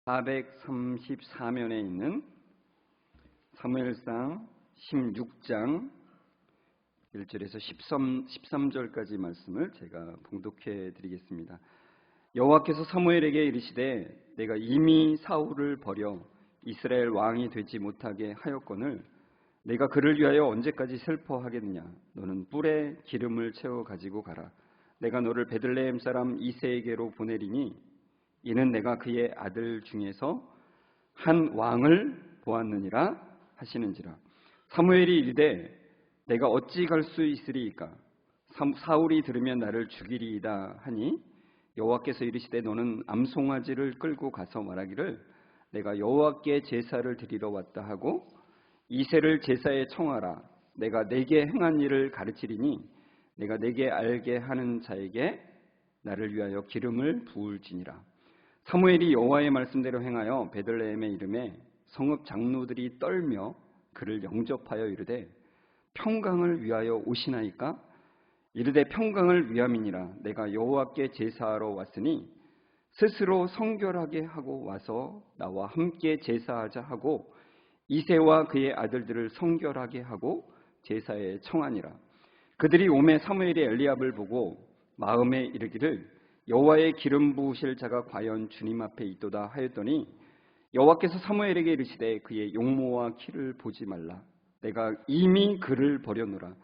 434면에 있는 사무엘상 16장 1절에서 13절까지 말씀을 제가 봉독해 드리겠습니다. 여호와께서 사무엘에게 이르시되 내가 이미 사울을 버려 이스라엘 왕이 되지 못하게 하였거늘 내가 그를 위하여 언제까지 슬퍼하겠느냐. 너는 뿔에 기름을 채워 가지고 가라. 내가 너를 베들레헴 사람 이새에게로 보내리니 이는 내가 그의 아들 중에서 한 왕을 보았느니라 하시는지라. 사무엘이 이르되 내가 어찌 갈 수 있으리이까. 사울이 들으면 나를 죽이리이다 하니 여호와께서 이르시되 너는 암송아지를 끌고 가서 말하기를 내가 여호와께 제사를 드리러 왔다 하고 이새를 제사에 청하라. 내가 내게 행한 일을 가르치리니 내가 내게 알게 하는 자에게 나를 위하여 기름을 부을지니라. 사무엘이 여호와의 말씀대로 행하여 베들레헴에 이르매 성읍 장로들이 떨며 그를 영접하여 이르되 평강을 위하여 오시나이까. 이르되 평강을 위함이니라. 내가 여호와께 제사하러 왔으니 스스로 성결하게 하고 와서 나와 함께 제사하자 하고 이새와 그의 아들들을 성결하게 하고 제사에 청하니라. 그들이 오매 사무엘이 엘리압을 보고 마음에 이르기를 여호와의 기름 부으실 자가 과연 주님 앞에 있도다 하였더니 여호와께서 사무엘에게 이르시되 그의 용모와 키를 보지 말라. 내가 이미 그를 버려노라.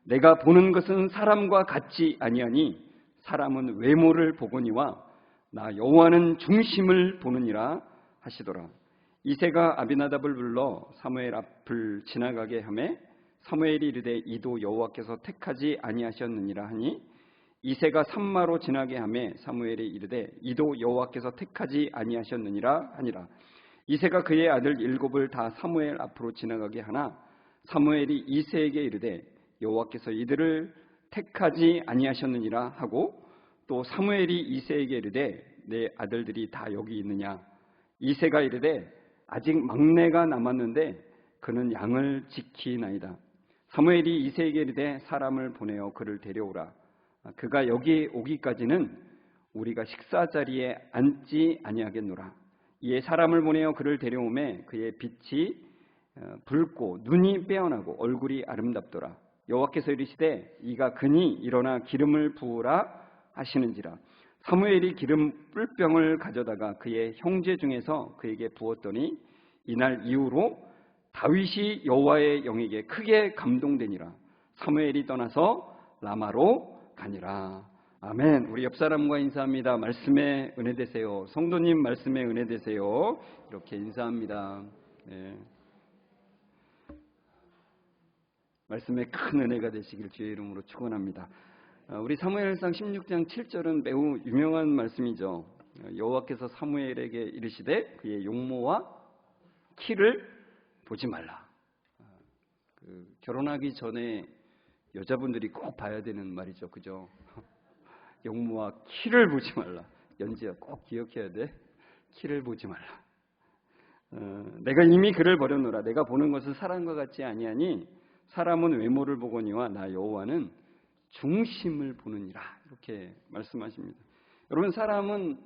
내가 보는 것은 사람과 같지 아니하니 사람은 외모를 보거니와 나 여호와는 중심을 보느니라 하시더라. 이새가 아비나답을 불러 사무엘 앞을 지나가게 하매 사무엘이 이르되 이도 여호와께서 택하지 아니하셨느니라 하니 이새가 산마로 지나게 하매 사무엘이 이르되 이도 여호와께서 택하지 아니하셨느니라 하니라. 이새가 그의 아들 7을 다 사무엘 앞으로 지나가게 하나 사무엘이 이새에게 이르되 여호와께서 이들을 택하지 아니하셨느니라 하고 또 사무엘이 이새에게 이르되 내 아들들이 다 여기 있느냐. 이새가 이르되 아직 막내가 남았는데 그는 양을 지키나이다. 사무엘이 이새에게 이르되 사람을 보내어 그를 데려오라. 그가 여기 오기까지는 우리가 식사 자리에 앉지 아니하겠노라. 이에 사람을 보내어 그를 데려오매 그의 빛이 붉고 눈이 빼어나고 얼굴이 아름답더라. 여호와께서 이르시되 이가 그니 일어나 기름을 부으라 하시는지라. 사무엘이 기름 뿔병을 가져다가 그의 형제 중에서 그에게 부었더니 이날 이후로 다윗이 여호와의 영에게 크게 감동되니라. 사무엘이 떠나서 라마로 가니라. 아멘. 우리 옆 사람과 인사합니다. 말씀에 은혜 되세요. 성도님 말씀에 은혜 되세요. 이렇게 인사합니다. 네. 말씀에 큰 은혜가 되시길 주의 이름으로 축원합니다. 우리 사무엘상 16장 7절은 매우 유명한 말씀이죠. 여호와께서 사무엘에게 이르시되 그의 용모와 키를 보지 말라. 결혼하기 전에 여자분들이 꼭 봐야 되는 말이죠. 그죠? 용모와 키를 보지 말라. 연지야 꼭 기억해야 돼. 키를 보지 말라. 내가 이미 그를 버려놓으라. 내가 보는 것은 사람과 같지 아니하니 사람은 외모를 보거니와 나 여호와는 중심을 보느니라. 이렇게 말씀하십니다. 여러분, 사람은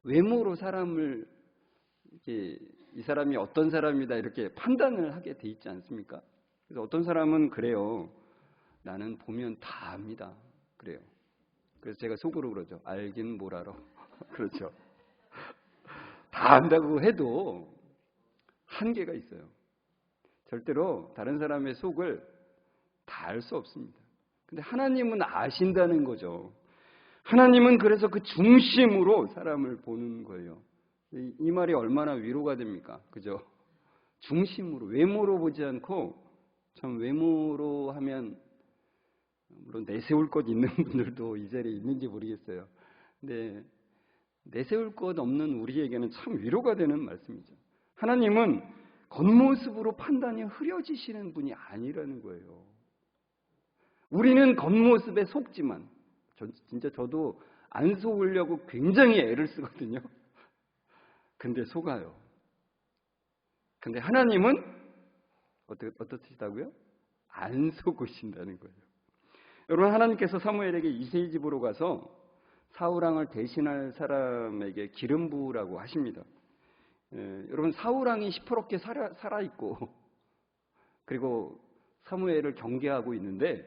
외모로 사람을 이렇게 이 사람이 어떤 사람이다 이렇게 판단을 하게 돼 있지 않습니까? 그래서 어떤 사람은 그래요. 나는 보면 다 압니다. 그래요. 그래서 제가 속으로 그러죠. 알긴 뭘 알아. 그렇죠. 다 안다고 해도 한계가 있어요. 절대로 다른 사람의 속을 다 알 수 없습니다. 근데 하나님은 아신다는 거죠. 하나님은 그래서 그 중심으로 사람을 보는 거예요. 이 말이 얼마나 위로가 됩니까? 그죠? 중심으로, 외모로 보지 않고, 참 외모로 하면 물론 내세울 것 있는 분들도 이 자리에 있는지 모르겠어요. 근데 내세울 것 없는 우리에게는 참 위로가 되는 말씀이죠. 하나님은 겉모습으로 판단이 흐려지시는 분이 아니라는 거예요. 우리는 겉모습에 속지만 진짜 저도 안 속으려고 굉장히 애를 쓰거든요. 근데 속아요. 근데 하나님은 어떻시다고요? 안 속으신다는 거예요. 여러분, 하나님께서 사무엘에게 이새의 집으로 가서 사울왕을 대신할 사람에게 기름 부으라고 하십니다. 여러분 사울 왕이 시퍼렇게 살아 있고 그리고 사무엘을 경계하고 있는데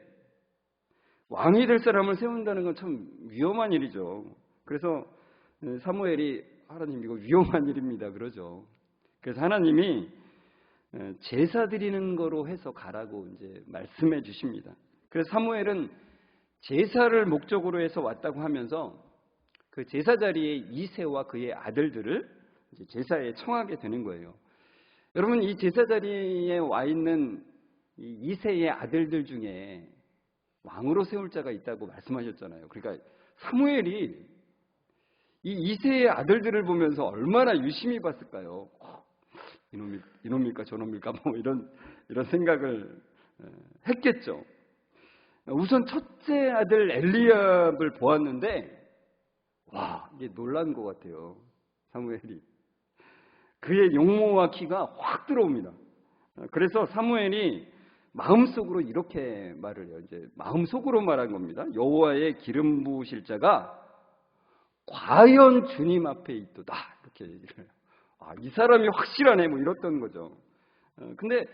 왕이 될 사람을 세운다는 건 참 위험한 일이죠. 그래서 사무엘이 하나님 이거 위험한 일입니다 그러죠. 그래서 하나님이 제사 드리는 거로 해서 가라고 이제 말씀해 주십니다. 그래서 사무엘은 제사를 목적으로 해서 왔다고 하면서 그 제사 자리에 이새와 그의 아들들을 이제 제사에 청하게 되는 거예요. 여러분 이 제사 자리에 와 있는 이 이새의 아들들 중에 왕으로 세울 자가 있다고 말씀하셨잖아요. 그러니까 사무엘이 이 이새의 아들들을 보면서 얼마나 유심히 봤을까요? 이놈일까 저놈일까 뭐 이런 생각을 했겠죠. 우선 첫째 아들 엘리압을 보았는데 와 이게 놀란 것 같아요. 사무엘이 그의 용모와 키가 확 들어옵니다. 그래서 사무엘이 마음속으로 이렇게 말을 해요. 이제 마음속으로 말한 겁니다. 여호와의 기름 부으실 자가 과연 주님 앞에 있도다 이렇게 얘기를 해요. 이 사람이 확실하네 뭐 이랬던 거죠. 근데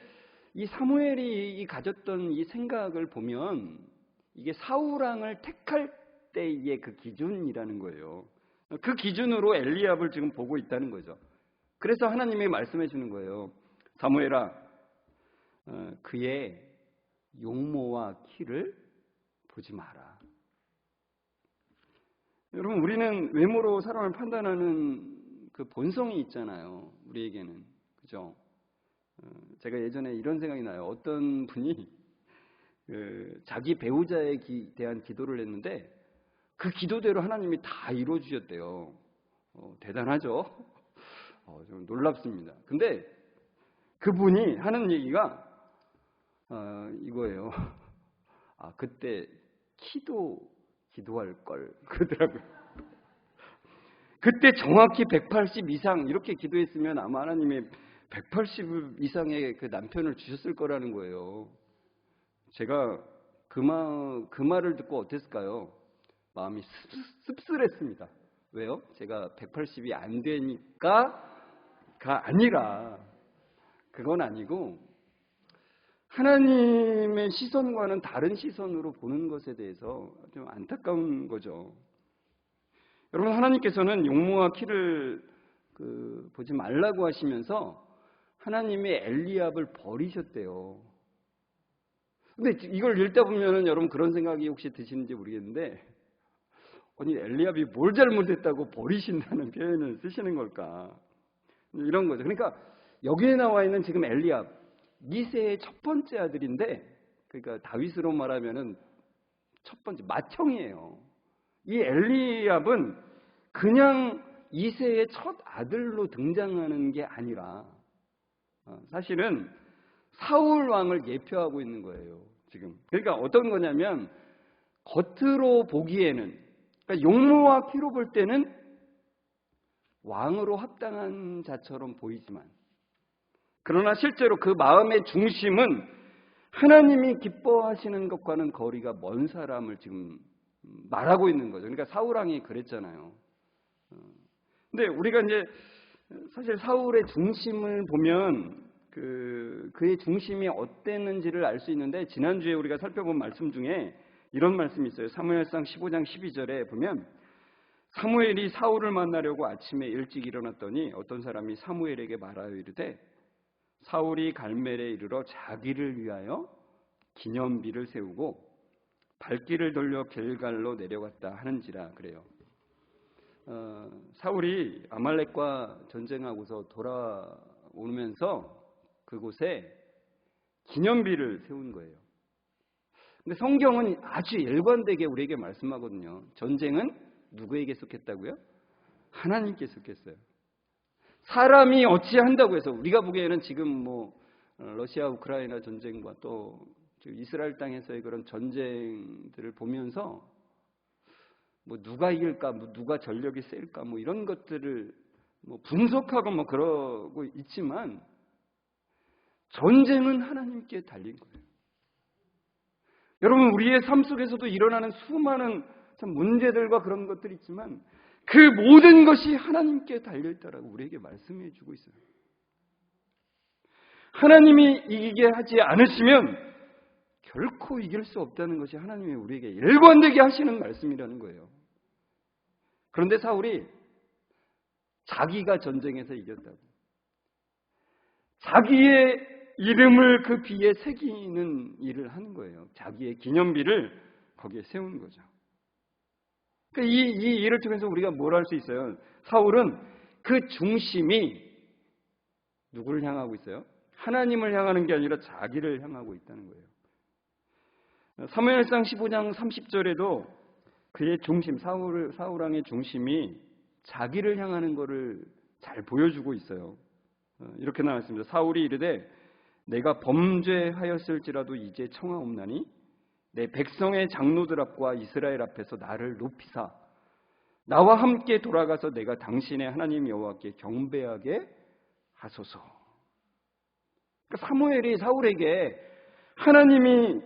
이 사무엘이 가졌던 이 생각을 보면 이게 사울 왕을 택할 때의 그 기준이라는 거예요. 그 기준으로 엘리압을 지금 보고 있다는 거죠. 그래서 하나님이 말씀해 주는 거예요. 사무엘아, 그의 용모와 키를 보지 마라. 여러분, 우리는 외모로 사람을 판단하는 그 본성이 있잖아요. 우리에게는. 그죠? 제가 예전에 이런 생각이 나요. 어떤 분이 자기 배우자에 대한 기도를 했는데 그 기도대로 하나님이 다 이루어주셨대요. 대단하죠? 좀 놀랍습니다. 근데 그분이 하는 얘기가 이거예요. 그때 기도할 걸 그러더라고요. 그때 정확히 180 이상 이렇게 기도했으면 아마 하나님이 180 이상의 그 남편을 주셨을 거라는 거예요. 제가 그 말을 듣고 어땠을까요? 마음이 씁쓸했습니다. 왜요? 제가 180이 안 되니까가 아니라 그건 아니고 하나님의 시선과는 다른 시선으로 보는 것에 대해서 좀 안타까운 거죠. 여러분, 하나님께서는 용모와 키를 보지 말라고 하시면서 하나님이 엘리압을 버리셨대요. 근데 이걸 읽다 보면은 여러분 그런 생각이 혹시 드시는지 모르겠는데, 아니 엘리압이 뭘 잘못했다고 버리신다는 표현을 쓰시는 걸까? 이런 거죠. 그러니까 여기에 나와 있는 지금 엘리압, 이새의 첫 번째 아들인데, 그러니까 다윗으로 말하면은 첫 번째 맏형이에요. 이 엘리압은 그냥 이새의 첫 아들로 등장하는 게 아니라 사실은 사울 왕을 예표하고 있는 거예요. 지금. 그러니까 어떤 거냐면 겉으로 보기에는, 그러니까 용모와 키로 볼 때는 왕으로 합당한 자처럼 보이지만, 그러나 실제로 그 마음의 중심은 하나님이 기뻐하시는 것과는 거리가 먼 사람을 지금 말하고 있는 거죠. 그러니까 사울 왕이 그랬잖아요. 근데 우리가 이제 사실 사울의 중심을 보면 그의 중심이 어땠는지를 알 수 있는데, 지난주에 우리가 살펴본 말씀 중에 이런 말씀이 있어요. 사무엘상 15장 12절에 보면 사무엘이 사울을 만나려고 아침에 일찍 일어났더니 어떤 사람이 사무엘에게 말하여 이르되 사울이 갈멜에 이르러 자기를 위하여 기념비를 세우고 발길을 돌려 길갈로 내려갔다 하는지라 그래요. 사울이 아말렉과 전쟁하고서 돌아오면서 그곳에 기념비를 세운 거예요. 근데 성경은 아주 일관되게 우리에게 말씀하거든요. 전쟁은 누구에게 속했다고요? 하나님께 속했어요. 사람이 어찌한다고 해서, 우리가 보기에는 지금 뭐 러시아 우크라이나 전쟁과 또 이스라엘 땅에서의 그런 전쟁들을 보면서 뭐 누가 이길까, 뭐 누가 전력이 셀까, 뭐 이런 것들을 뭐 분석하고 뭐 그러고 있지만 전쟁은 하나님께 달린 거예요. 여러분, 우리의 삶 속에서도 일어나는 수많은 참 문제들과 그런 것들이 있지만 그 모든 것이 하나님께 달려있다라고 우리에게 말씀해 주고 있어요. 하나님이 이기게 하지 않으시면 결코 이길 수 없다는 것이 하나님이 우리에게 일관되게 하시는 말씀이라는 거예요. 그런데 사울이 자기가 전쟁에서 이겼다고, 자기의 이름을 그 비에 새기는 일을 하는 거예요. 자기의 기념비를 거기에 세운 거죠. 그러니까 이 일을 통해서 우리가 뭘 할 수 있어요? 사울은 그 중심이 누구를 향하고 있어요? 하나님을 향하는 게 아니라 자기를 향하고 있다는 거예요. 사무엘상 15장 30절에도 그의 중심, 사울 왕의 중심이 자기를 향하는 것을 잘 보여주고 있어요. 이렇게 나와 있습니다. 사울이 이르되 내가 범죄하였을지라도 이제 청하옵나니 내 백성의 장로들 앞과 이스라엘 앞에서 나를 높이사 나와 함께 돌아가서 내가 당신의 하나님 여호와께 경배하게 하소서. 그러니까 사무엘이 사울에게 하나님이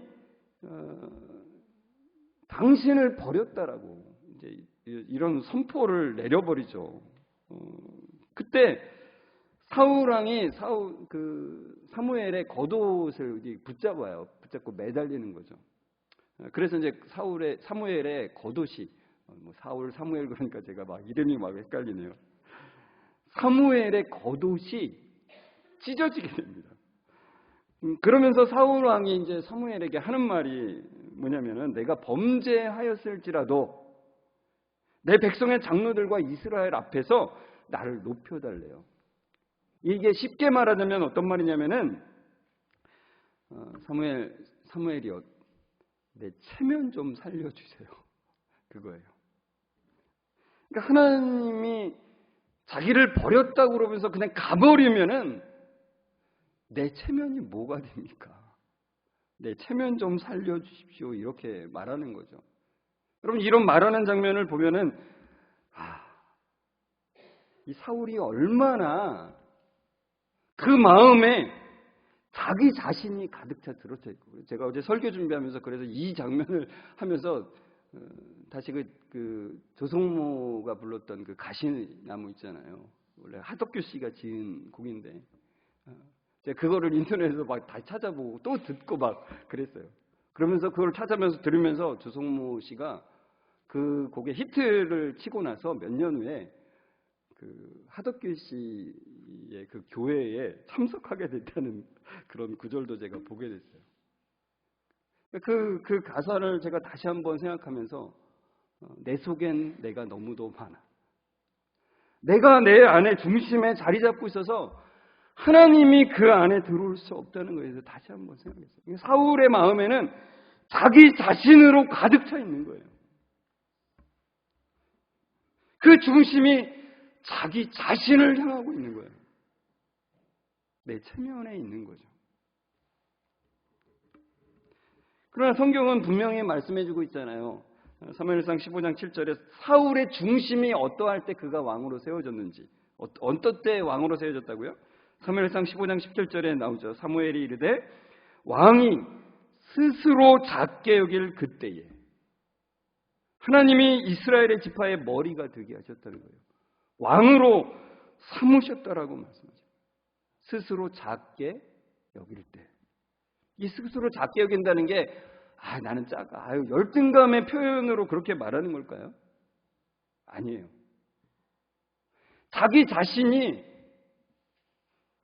당신을 버렸다라고 이제 이런 선포를 내려버리죠. 그때 사울 왕이 사무엘의 겉옷을 붙잡고 매달리는 거죠. 그래서 이제 사무엘의 겉옷이 사무엘 그러니까 제가 막 이름이 막 헷갈리네요. 사무엘의 겉옷이 찢어지게 됩니다. 그러면서 사울 왕이 이제 사무엘에게 하는 말이 뭐냐면은 내가 범죄하였을지라도 내 백성의 장로들과 이스라엘 앞에서 나를 높여달래요. 이게 쉽게 말하자면 어떤 말이냐면은 사무엘이요, 내 체면 좀 살려주세요. 그거예요. 그러니까 하나님이 자기를 버렸다고 그러면서 그냥 가버리면은 내 체면이 뭐가 됩니까? 내 체면 좀 살려주십시오. 이렇게 말하는 거죠. 여러분, 이런 말하는 장면을 보면은 이 사울이 얼마나 그 마음에 자기 자신이 가득 차 들어차 있고, 제가 어제 설교 준비하면서 그래서 이 장면을 하면서 다시 그 조성모가 불렀던 그 가시나무 있잖아요. 원래 하덕규 씨가 지은 곡인데 제가 그거를 인터넷에서 막 다시 찾아보고 또 듣고 막 그랬어요. 그러면서 그걸 찾아면서 들으면서 조성모 씨가 그 곡의 히트를 치고 나서 몇 년 후에 그 하덕규 씨의 그 교회에 참석하게 됐다는 그런 구절도 제가 보게 됐어요. 그 가사를 제가 다시 한번 생각하면서 내 속엔 내가 너무도 많아. 내가 내 안에 중심에 자리 잡고 있어서 하나님이 그 안에 들어올 수 없다는 거에서 다시 한번 생각했어요. 사울의 마음에는 자기 자신으로 가득 차 있는 거예요. 그 중심이 자기 자신을 향하고 있는 거예요. 내 체면에 있는 거죠. 그러나 성경은 분명히 말씀해주고 있잖아요. 사무엘상 15장 7절에 사울의 중심이 어떠할 때 그가 왕으로 세워졌는지, 어떤 때 왕으로 세워졌다고요? 사무엘상 15장 17절에 나오죠. 사무엘이 이르되 왕이 스스로 작게 여길 그때에 하나님이 이스라엘의 지파의 머리가 되게 하셨다는 거예요. 왕으로 삼으셨다라고 말씀하죠. 스스로 작게 여길 때. 이 스스로 작게 여긴다는 게 나는 작아. 열등감의 표현으로 그렇게 말하는 걸까요? 아니에요. 자기 자신이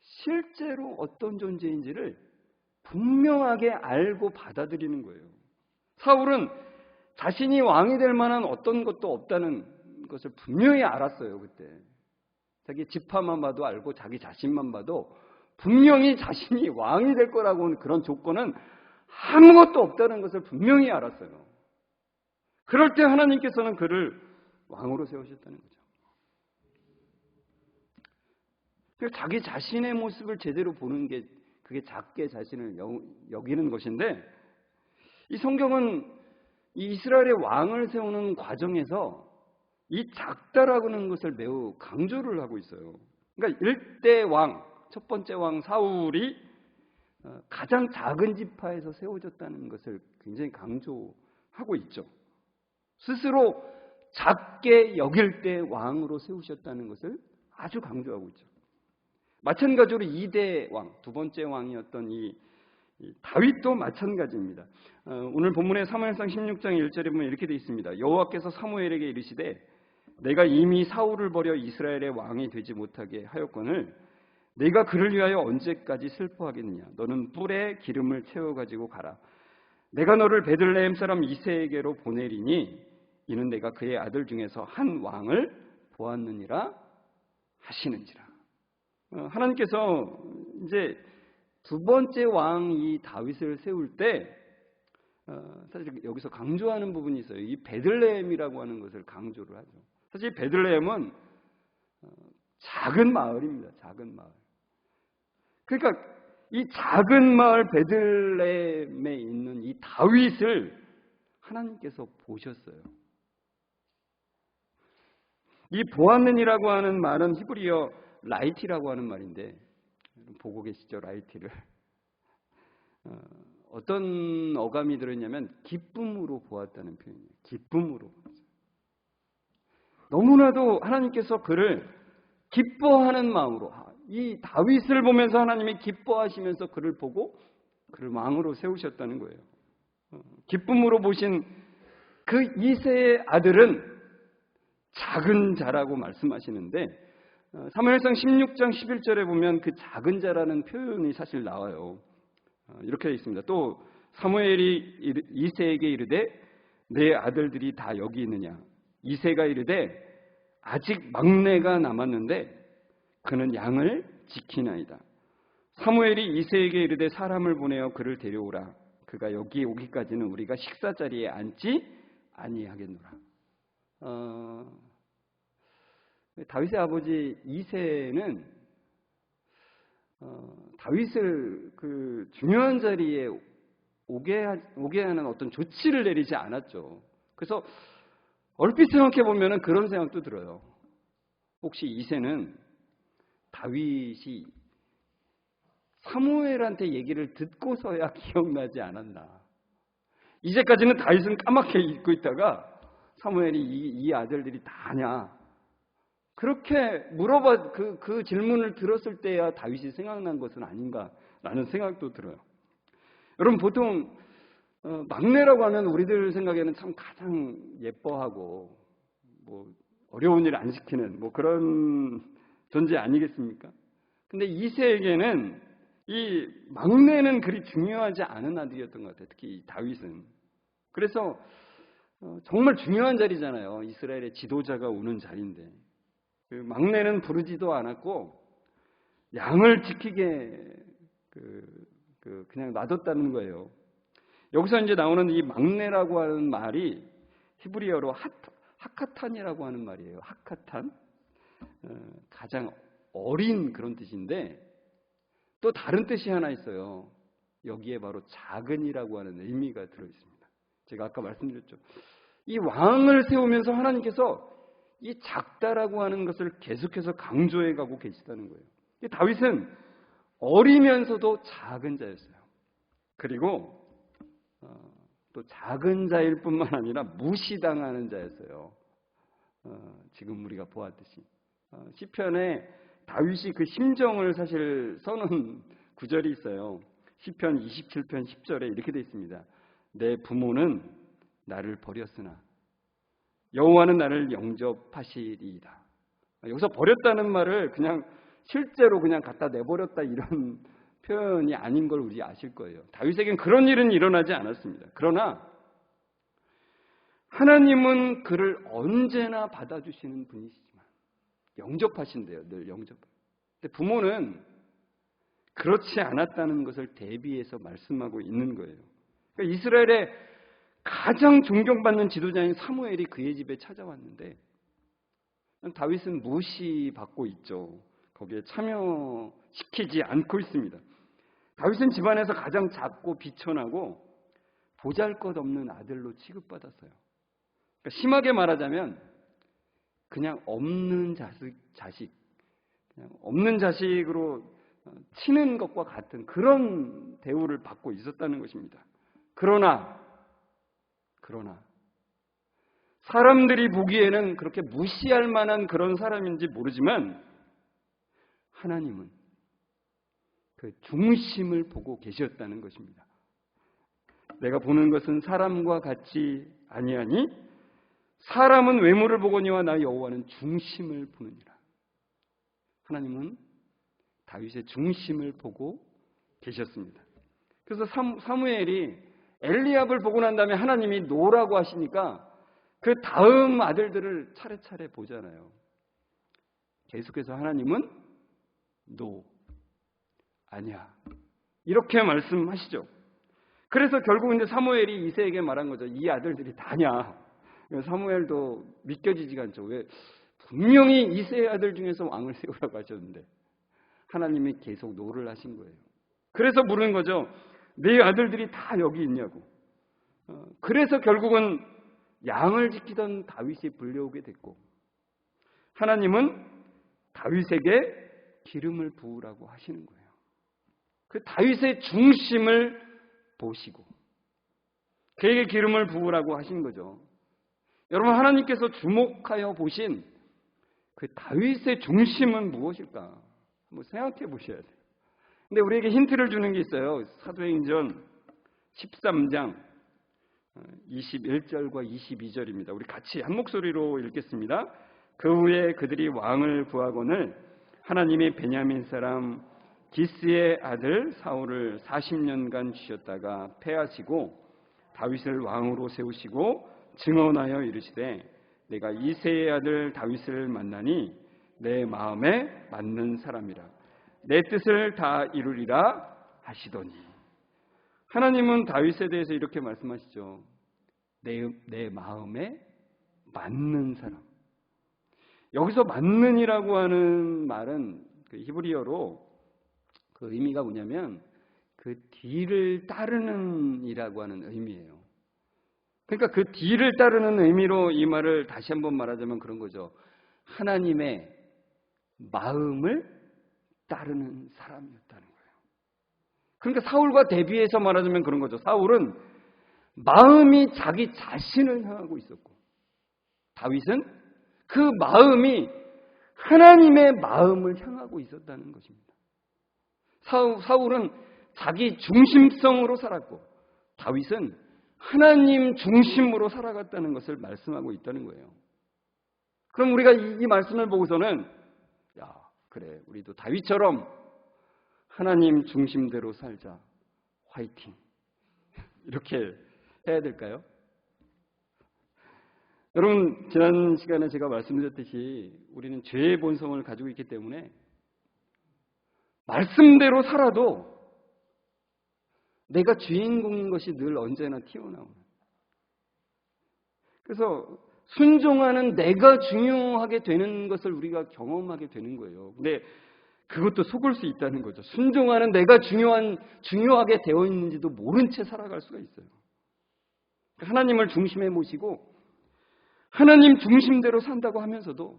실제로 어떤 존재인지를 분명하게 알고 받아들이는 거예요. 사울은 자신이 왕이 될 만한 어떤 것도 없다는 것을 분명히 알았어요. 그때 자기 지파만 봐도 알고 자기 자신만 봐도 분명히 자신이 왕이 될 거라고 하는 그런 조건은 아무것도 없다는 것을 분명히 알았어요. 그럴 때 하나님께서는 그를 왕으로 세우셨다는 거죠. 자기 자신의 모습을 제대로 보는 게 그게 작게 자신을 여기는 것인데, 이 성경은 이 이스라엘의 왕을 세우는 과정에서 이 작다라고 하는 것을 매우 강조를 하고 있어요. 그러니까 1대 왕, 첫 번째 왕 사울이 가장 작은 지파에서 세워졌다는 것을 굉장히 강조하고 있죠. 스스로 작게 여길 때 왕으로 세우셨다는 것을 아주 강조하고 있죠. 마찬가지로 2대 왕, 두 번째 왕이었던 이 다윗도 마찬가지입니다. 오늘 본문의 사무엘상 16장 1절에 보면 이렇게 되어 있습니다. 여호와께서 사무엘에게 이르시되 내가 이미 사울을 버려 이스라엘의 왕이 되지 못하게 하였거늘 내가 그를 위하여 언제까지 슬퍼하겠느냐. 너는 뿔에 기름을 채워가지고 가라. 내가 너를 베들레헴 사람 이새에게로 보내리니 이는 내가 그의 아들 중에서 한 왕을 보았느니라 하시는지라. 하나님께서 이제 두 번째 왕 이 다윗을 세울 때 사실 여기서 강조하는 부분이 있어요. 이 베들레헴이라고 하는 것을 강조를 하죠. 사실 베들레헴은 작은 마을입니다. 작은 마을. 그러니까 이 작은 마을 베들레헴에 있는 이 다윗을 하나님께서 보셨어요. 이 보았느니라고 하는 말은 히브리어 라이티라고 하는 말인데 보고 계시죠? 라이티를. 어떤 어감이 들었냐면 기쁨으로 보았다는 표현이에요. 기쁨으로. 너무나도 하나님께서 그를 기뻐하는 마음으로, 이 다윗을 보면서 하나님이 기뻐하시면서 그를 보고 그를 왕으로 세우셨다는 거예요. 기쁨으로 보신 그 이새의 아들은 작은 자라고 말씀하시는데 사무엘상 16장 11절에 보면 그 작은 자라는 표현이 사실 나와요. 이렇게 되어 있습니다. 또 사무엘이 이새에게 이르되 내 아들들이 다 여기 있느냐. 이새가 이르되 아직 막내가 남았는데 그는 양을 지키나이다. 사무엘이 이새에게 이르되 사람을 보내어 그를 데려오라. 그가 여기 오기까지는 우리가 식사 자리에 앉지 아니하겠노라. 다윗의 아버지 이새는 다윗을 그 중요한 자리에 오게 하는 어떤 조치를 내리지 않았죠. 그래서 얼핏 생각해 보면 그런 생각도 들어요. 혹시 이새는 다윗이 사무엘한테 얘기를 듣고서야 기억나지 않았나. 이제까지는 다윗은 까맣게 잊고 있다가 사무엘이 이 아들들이 다냐. 그렇게 물어봐 그 질문을 들었을 때야 다윗이 생각난 것은 아닌가라는 생각도 들어요. 여러분 보통 막내라고 하면 우리들 생각에는 참 가장 예뻐하고 뭐 어려운 일 안 시키는 뭐 그런 존재 아니겠습니까? 근데 이새에게는 이 막내는 그리 중요하지 않은 아들이었던 것 같아요. 특히 다윗은. 그래서 정말 중요한 자리잖아요. 이스라엘의 지도자가 오는 자리인데 그 막내는 부르지도 않았고 양을 지키게 그냥 놔뒀다는 거예요. 여기서 이제 나오는 이 막내라고 하는 말이 히브리어로 하카탄이라고 하는 말이에요. 하카탄. 가장 어린 그런 뜻인데 또 다른 뜻이 하나 있어요. 여기에 바로 작은이라고 하는 의미가 들어있습니다. 제가 아까 말씀드렸죠. 이 왕을 세우면서 하나님께서 이 작다라고 하는 것을 계속해서 강조해가고 계시다는 거예요. 다윗은 어리면서도 작은 자였어요. 그리고 또 작은 자일 뿐만 아니라 무시당하는 자였어요. 지금 우리가 보았듯이 시편에 다윗이 그 심정을 사실 써놓은 구절이 있어요. 시편 27편 10절에 이렇게 되어 있습니다. 내 부모는 나를 버렸으나 여호와는 나를 영접하시리이다. 여기서 버렸다는 말을 그냥 실제로 그냥 갖다 내버렸다 이런 표현이 아닌 걸 우리 아실 거예요. 다윗에겐 그런 일은 일어나지 않았습니다. 그러나 하나님은 그를 언제나 받아주시는 분이시지만 영접하신대요. 늘 영접. 근데 부모는 그렇지 않았다는 것을 대비해서 말씀하고 있는 거예요. 그러니까 이스라엘의 가장 존경받는 지도자인 사무엘이 그의 집에 찾아왔는데 다윗은 무시받고 있죠. 거기에 참여시키지 않고 있습니다. 다윗은 집안에서 가장 작고 비천하고 보잘것없는 아들로 취급받았어요. 그러니까 심하게 말하자면 그냥 없는 자식, 그냥 없는 자식으로 치는 것과 같은 그런 대우를 받고 있었다는 것입니다. 그러나 사람들이 보기에는 그렇게 무시할 만한 그런 사람인지 모르지만 하나님은 그 중심을 보고 계셨다는 것입니다. 내가 보는 것은 사람과 같지 아니하니 사람은 외모를 보거니와 나 여호와는 중심을 보느니라. 하나님은 다윗의 중심을 보고 계셨습니다. 그래서 사무엘이 엘리압을 보고 난 다음에 하나님이 노라고 하시니까 그 다음 아들들을 차례차례 보잖아요. 계속해서 하나님은 노, 아니야, 이렇게 말씀하시죠. 그래서 결국 이제 사무엘이 이새에게 말한 거죠. 이 아들들이 다냐. 사무엘도 믿겨지지가 않죠. 왜? 분명히 이새의 아들 중에서 왕을 세우라고 하셨는데 하나님이 계속 노를 하신 거예요. 그래서 물은 거죠. 네 아들들이 다 여기 있냐고. 그래서 결국은 양을 지키던 다윗이 불려오게 됐고 하나님은 다윗에게 기름을 부으라고 하시는 거예요. 그 다윗의 중심을 보시고 그에게 기름을 부으라고 하신 거죠. 여러분, 하나님께서 주목하여 보신 그 다윗의 중심은 무엇일까? 한번 생각해 보셔야 돼요. 근데 우리에게 힌트를 주는 게 있어요. 사도행전 13장 21절과 22절입니다. 우리 같이 한 목소리로 읽겠습니다. 그 후에 그들이 왕을 구하거늘 하나님이 베냐민 사람 기스의 아들 사울을 40년간 주셨다가 패하시고 다윗을 왕으로 세우시고 증언하여 이르시되 내가 이새의 아들 다윗을 만나니 내 마음에 맞는 사람이라 내 뜻을 다 이루리라 하시더니 하나님은 다윗에 대해서 이렇게 말씀하시죠. 내 마음에 맞는 사람. 여기서 맞는이라고 하는 말은 그 히브리어로 그 의미가 뭐냐면 그 뒤를 따르는 이라고 하는 의미예요. 그러니까 그 뒤를 따르는 의미로 이 말을 다시 한번 말하자면 그런 거죠. 하나님의 마음을 따르는 사람이었다는 거예요. 그러니까 사울과 대비해서 말하자면 그런 거죠. 사울은 마음이 자기 자신을 향하고 있었고 다윗은 그 마음이 하나님의 마음을 향하고 있었다는 것입니다. 사울은 자기 중심성으로 살았고 다윗은 하나님 중심으로 살아갔다는 것을 말씀하고 있다는 거예요. 그럼 우리가 이 말씀을 보고서는 야, 그래, 우리도 다윗처럼 하나님 중심대로 살자. 화이팅. 이렇게 해야 될까요? 여러분, 지난 시간에 제가 말씀드렸듯이 우리는 죄의 본성을 가지고 있기 때문에 말씀대로 살아도 내가 주인공인 것이 늘 언제나 튀어나오는. 그래서 순종하는 내가 중요하게 되는 것을 우리가 경험하게 되는 거예요. 근데 그것도 속을 수 있다는 거죠. 순종하는 내가 중요하게 되어 있는지도 모른 채 살아갈 수가 있어요. 하나님을 중심에 모시고 하나님 중심대로 산다고 하면서도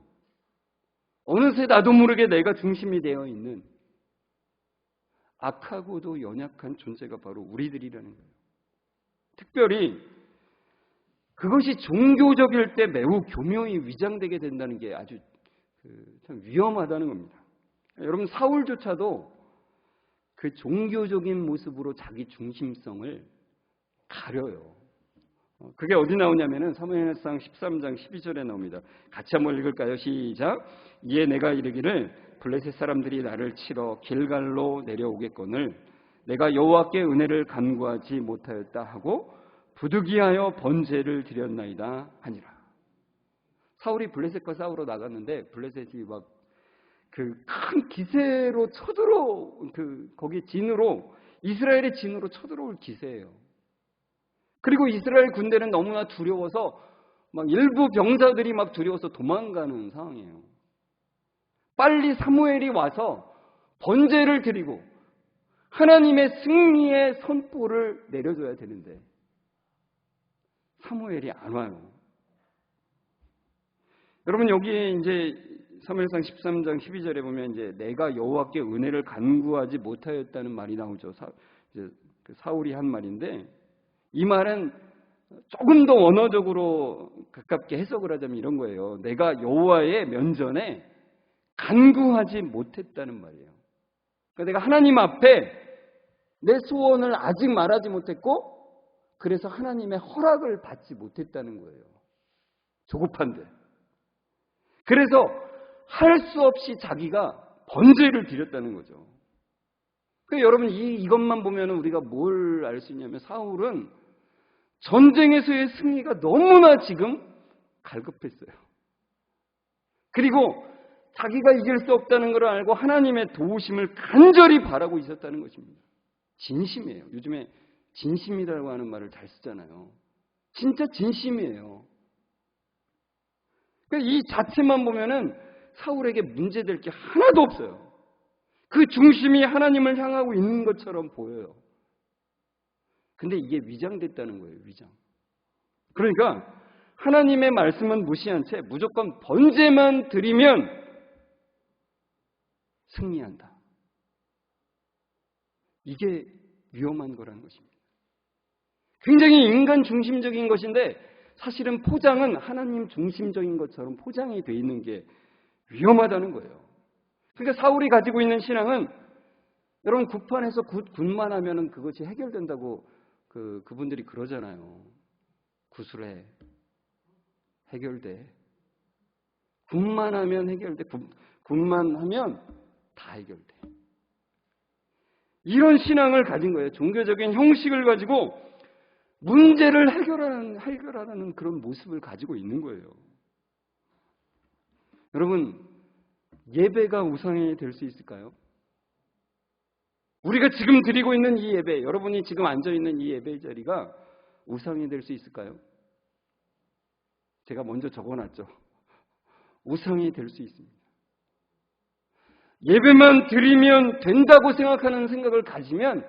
어느새 나도 모르게 내가 중심이 되어 있는 악하고도 연약한 존재가 바로 우리들이라는 거예요. 특별히 그것이 종교적일 때 매우 교묘히 위장되게 된다는 게 아주 참 위험하다는 겁니다. 여러분, 사울조차도 그 종교적인 모습으로 자기 중심성을 가려요. 그게 어디 나오냐면은 사무엘상 13장 12절에 나옵니다. 같이 한번 읽을까요? 시작. 이에 내가 이르기를 블레셋 사람들이 나를 치러 길갈로 내려오겠거늘 내가 여호와께 은혜를 간구하지 못하였다 하고 부득이하여 번제를 드렸나이다 하니라. 사울이 블레셋과 싸우러 나갔는데 블레셋이 막 그 큰 기세로 거기 진으로 이스라엘의 진으로 쳐들어올 기세예요. 그리고 이스라엘 군대는 너무나 두려워서 막 일부 병사들이 막 두려워서 도망가는 상황이에요. 빨리 사무엘이 와서 번제를 드리고 하나님의 승리의 선포를 내려줘야 되는데 사무엘이 안 와요. 여러분, 여기에 이제 사무엘상 13장 12절에 보면 이제 내가 여호와께 은혜를 간구하지 못하였다는 말이 나오죠. 사울이 한 말인데 이 말은 조금 더 원어적으로 가깝게 해석을 하자면 이런 거예요. 내가 여호와의 면전에 간구하지 못했다는 말이에요. 그러니까 내가 하나님 앞에 내 소원을 아직 말하지 못했고, 그래서 하나님의 허락을 받지 못했다는 거예요. 조급한데. 그래서 할 수 없이 자기가 번제를 드렸다는 거죠. 그러니까 여러분 이것만 보면 우리가 뭘 알 수 있냐면, 사울은 전쟁에서의 승리가 너무나 지금 갈급했어요. 그리고 자기가 이길 수 없다는 걸 알고 하나님의 도우심을 간절히 바라고 있었다는 것입니다. 진심이에요. 요즘에 진심이라고 하는 말을 잘 쓰잖아요. 진짜 진심이에요. 그러니까 이 자체만 보면은 사울에게 문제될 게 하나도 없어요. 그 중심이 하나님을 향하고 있는 것처럼 보여요. 근데 이게 위장됐다는 거예요. 위장. 그러니까 하나님의 말씀은 무시한 채 무조건 번제만 드리면 승리한다. 이게 위험한 거라는 것입니다. 굉장히 인간 중심적인 것인데, 사실은 포장은 하나님 중심적인 것처럼 포장이 되어 있는 게 위험하다는 거예요. 그러니까 사울이 가지고 있는 신앙은, 여러분 국판에서 굿만 하면은 그것이 해결된다고 그분들이 그러잖아요. 구술해. 해결돼. 굿만 하면 해결돼. 굿만 하면 다 해결돼. 이런 신앙을 가진 거예요. 종교적인 형식을 가지고 문제를 해결하는 그런 모습을 가지고 있는 거예요. 여러분, 예배가 우상이 될 수 있을까요? 우리가 지금 드리고 있는 이 예배, 여러분이 지금 앉아있는 이 예배 자리가 우상이 될 수 있을까요? 제가 먼저 적어놨죠. 우상이 될 수 있습니다. 예배만 드리면 된다고 생각하는 생각을 가지면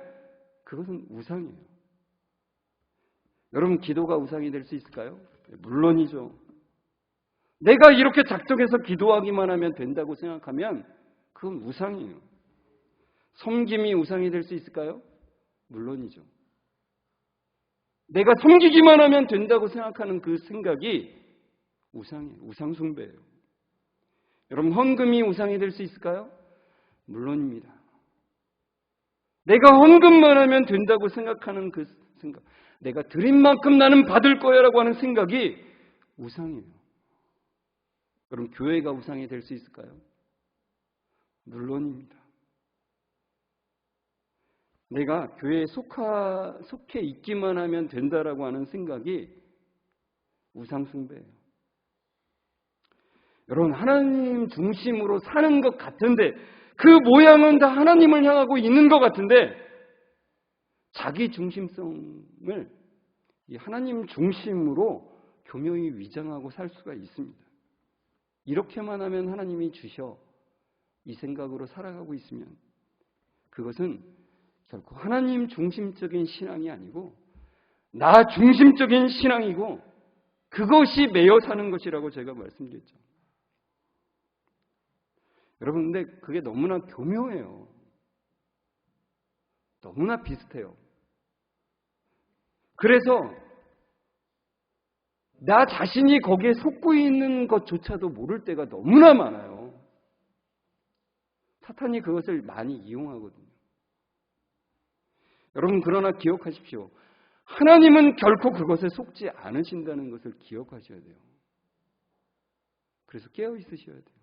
그것은 우상이에요. 여러분, 기도가 우상이 될 수 있을까요? 물론이죠. 내가 이렇게 작정해서 기도하기만 하면 된다고 생각하면 그건 우상이에요. 섬김이 우상이 될 수 있을까요? 물론이죠. 내가 섬기기만 하면 된다고 생각하는 그 생각이 우상이에요. 우상 숭배예요. 여러분, 헌금이 우상이 될 수 있을까요? 물론입니다. 내가 헌금만 하면 된다고 생각하는 그 생각, 내가 드린 만큼 나는 받을 거야 라고 하는 생각이 우상이에요. 여러분, 교회가 우상이 될 수 있을까요? 물론입니다. 내가 교회에 속해 있기만 하면 된다라고 하는 생각이 우상 숭배예요. 여러분, 하나님 중심으로 사는 것 같은데, 그 모양은 다 하나님을 향하고 있는 것 같은데, 자기 중심성을 이 하나님 중심으로 교묘히 위장하고 살 수가 있습니다. 이렇게만 하면 하나님이 주셔, 이 생각으로 살아가고 있으면 그것은 결코 하나님 중심적인 신앙이 아니고 나 중심적인 신앙이고, 그것이 매여 사는 것이라고 제가 말씀드렸죠. 여러분, 근데 그게 너무나 교묘해요. 너무나 비슷해요. 그래서 나 자신이 거기에 속고 있는 것조차도 모를 때가 너무나 많아요. 사탄이 그것을 많이 이용하거든요. 여러분, 그러나 기억하십시오. 하나님은 결코 그것에 속지 않으신다는 것을 기억하셔야 돼요. 그래서 깨어 있으셔야 돼요.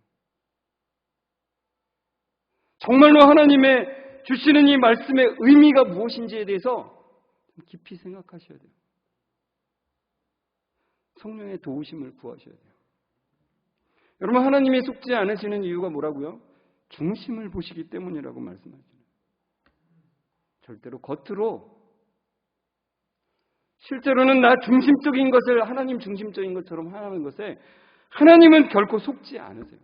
정말로 하나님의 주시는 이 말씀의 의미가 무엇인지에 대해서 깊이 생각하셔야 돼요. 성령의 도우심을 구하셔야 돼요. 여러분, 하나님이 속지 않으시는 이유가 뭐라고요? 중심을 보시기 때문이라고 말씀하시죠. 절대로 겉으로, 실제로는 나 중심적인 것을 하나님 중심적인 것처럼 하는 것에 하나님은 결코 속지 않으세요.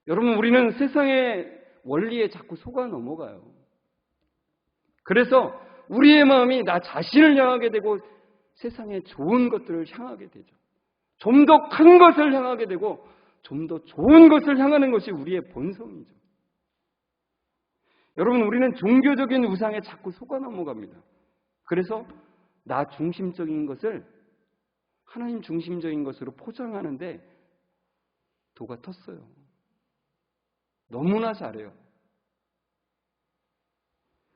여러분, 우리는 세상의 원리에 자꾸 속아 넘어가요. 그래서 우리의 마음이 나 자신을 향하게 되고 세상의 좋은 것들을 향하게 되죠. 좀 더 큰 것을 향하게 되고 좀 더 좋은 것을 향하는 것이 우리의 본성이죠. 여러분, 우리는 종교적인 우상에 자꾸 속아 넘어갑니다. 그래서 나 중심적인 것을 하나님 중심적인 것으로 포장하는데 도가 텄어요. 너무나 잘해요.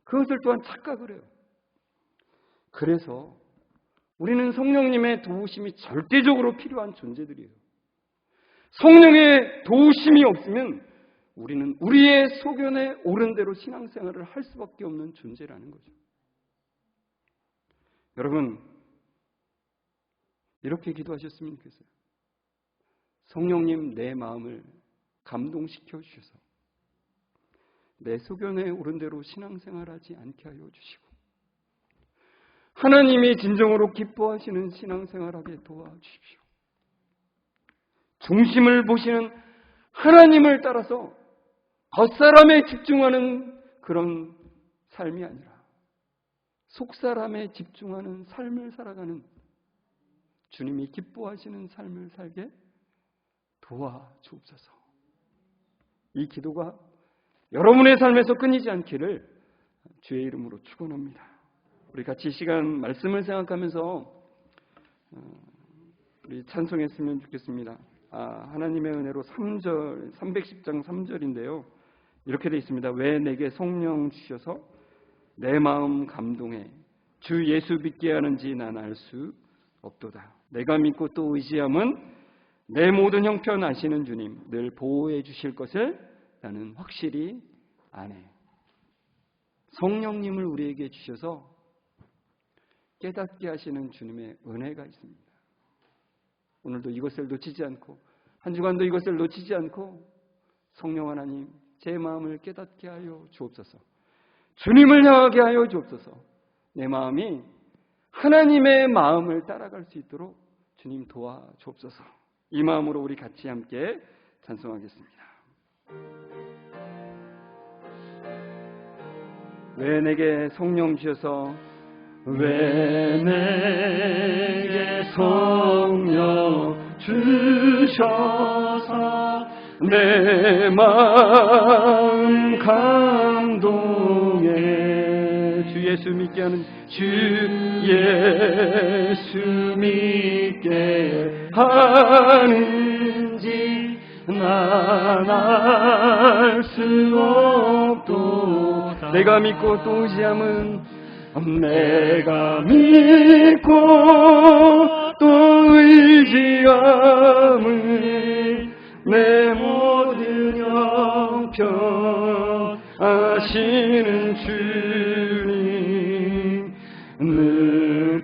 그것을 또한 착각을 해요. 그래서 우리는 성령님의 도우심이 절대적으로 필요한 존재들이에요. 성령의 도우심이 없으면 우리는 우리의 소견에 옳은 대로 신앙생활을 할 수밖에 없는 존재라는 거죠. 여러분, 이렇게 기도하셨으면 좋겠어요. 성령님, 내 마음을 감동시켜 주셔서 내 소견에 옳은 대로 신앙생활하지 않게 하여 주시고 하나님이 진정으로 기뻐하시는 신앙생활하게 도와주십시오. 중심을 보시는 하나님을 따라서 겉사람에 집중하는 그런 삶이 아니라 속사람에 집중하는 삶을 살아가는 주님이 기뻐하시는 삶을 살게 도와주옵소서. 이 기도가 여러분의 삶에서 끊이지 않기를 주의 이름으로 축원합니다. 우리 같이 이 시간 말씀을 생각하면서 우리 찬송했으면 좋겠습니다. 하나님의 은혜로 3절, 310장 3절인데요. 이렇게 되어 있습니다. 왜 내게 성령 주셔서 내 마음 감동해 주 예수 믿게 하는지 난 알 수 없도다. 내가 믿고 또 의지함은 내 모든 형편 아시는 주님 늘 보호해 주실 것을 나는 확실히 아네. 성령님을 우리에게 주셔서 깨닫게 하시는 주님의 은혜가 있습니다. 오늘도 이것을 놓치지 않고 한 주간도 이것을 놓치지 않고 성령 하나님 제 마음을 깨닫게 하여 주옵소서. 주님을 향하게 하여 주옵소서. 내 마음이 하나님의 마음을 따라갈 수 있도록 주님 도와주옵소서. 이 마음으로 우리 같이 함께 찬송하겠습니다. 왜 내게 성령 주셔서 왜 내게 성령 주셔서 내 마음 감동해 주 예수 믿게 하는 주 예수 믿게 하는지 난 알 수 없도다. 내가 믿고 또 의지함은 내가 믿고 또 의지함은 내 모든 형편 아시는 주님 늘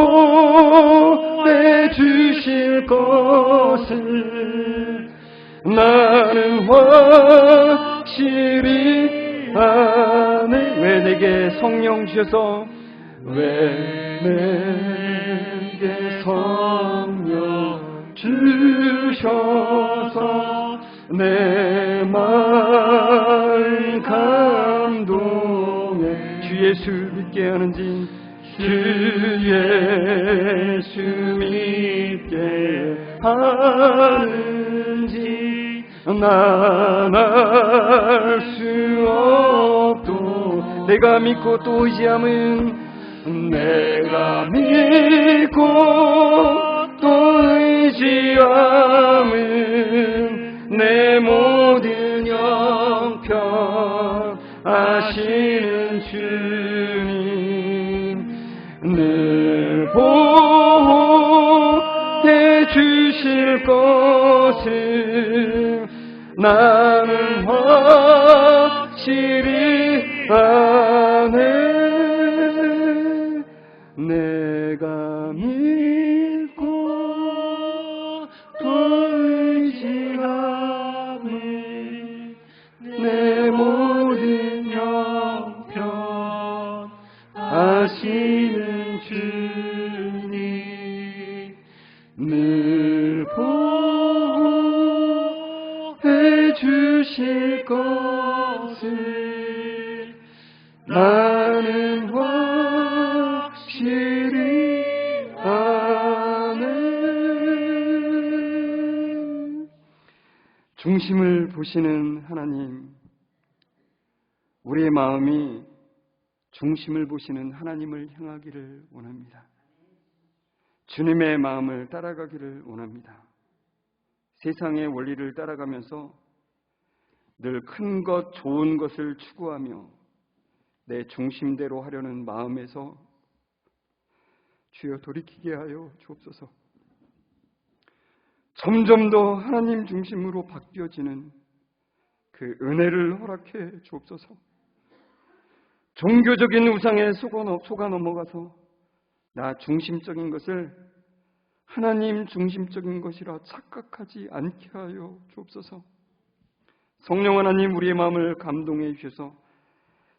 보호해 주실 것을 나는 확실히 아네. 왜 내게 성령 주셔서 왜 내게 성령 주셔서 내 마음 감동해 주 예수 믿게 하는지 주 예수 믿게 하는지 난 알 수 없도 내가 믿고 또 의지함은 내가 믿고 또 의지함은 내 모든 형편 아시는 주님 늘 보호해 주실 것을 나는 확실히 아네. 내가 믿고 또 의지함은 내 모든 형편 아시는 주님 늘 보호해 주실 것을 나는 확실히 아네. 중심을 보시는 하나님, 우리의 마음이 중심을 보시는 하나님을 향하기를 원합니다. 주님의 마음을 따라가기를 원합니다. 세상의 원리를 따라가면서 늘 큰 것, 좋은 것을 추구하며 내 중심대로 하려는 마음에서 주여 돌이키게 하여 주옵소서. 점점 더 하나님 중심으로 바뀌어지는 그 은혜를 허락해 주옵소서. 종교적인 우상에 속아 넘어가서 나 중심적인 것을 하나님 중심적인 것이라 착각하지 않게 하여 주옵소서. 성령 하나님, 우리의 마음을 감동해 주셔서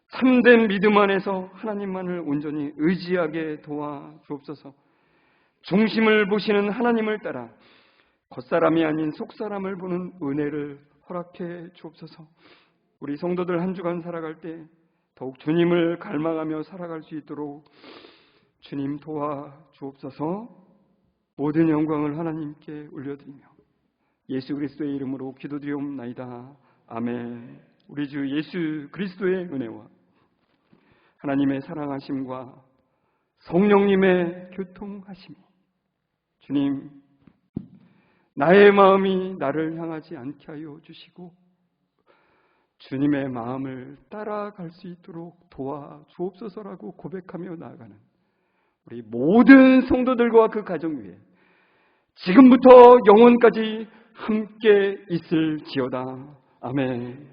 참된 믿음 안에서 하나님만을 온전히 의지하게 도와 주옵소서. 중심을 보시는 하나님을 따라 겉사람이 아닌 속사람을 보는 은혜를 허락해 주옵소서. 우리 성도들 한 주간 살아갈 때 더욱 주님을 갈망하며 살아갈 수 있도록 주님 도와 주옵소서. 모든 영광을 하나님께 올려드리며 예수 그리스도의 이름으로 기도드리옵나이다. 아멘. 우리 주 예수 그리스도의 은혜와 하나님의 사랑하심과 성령님의 교통하심이 주님, 나의 마음이 나를 향하지 않게 하여 주시고 주님의 마음을 따라갈 수 있도록 도와 주옵소서라고 고백하며 나아가는 우리 모든 성도들과 그 가정 위에 지금부터 영원까지 함께 있을지어다. 아멘.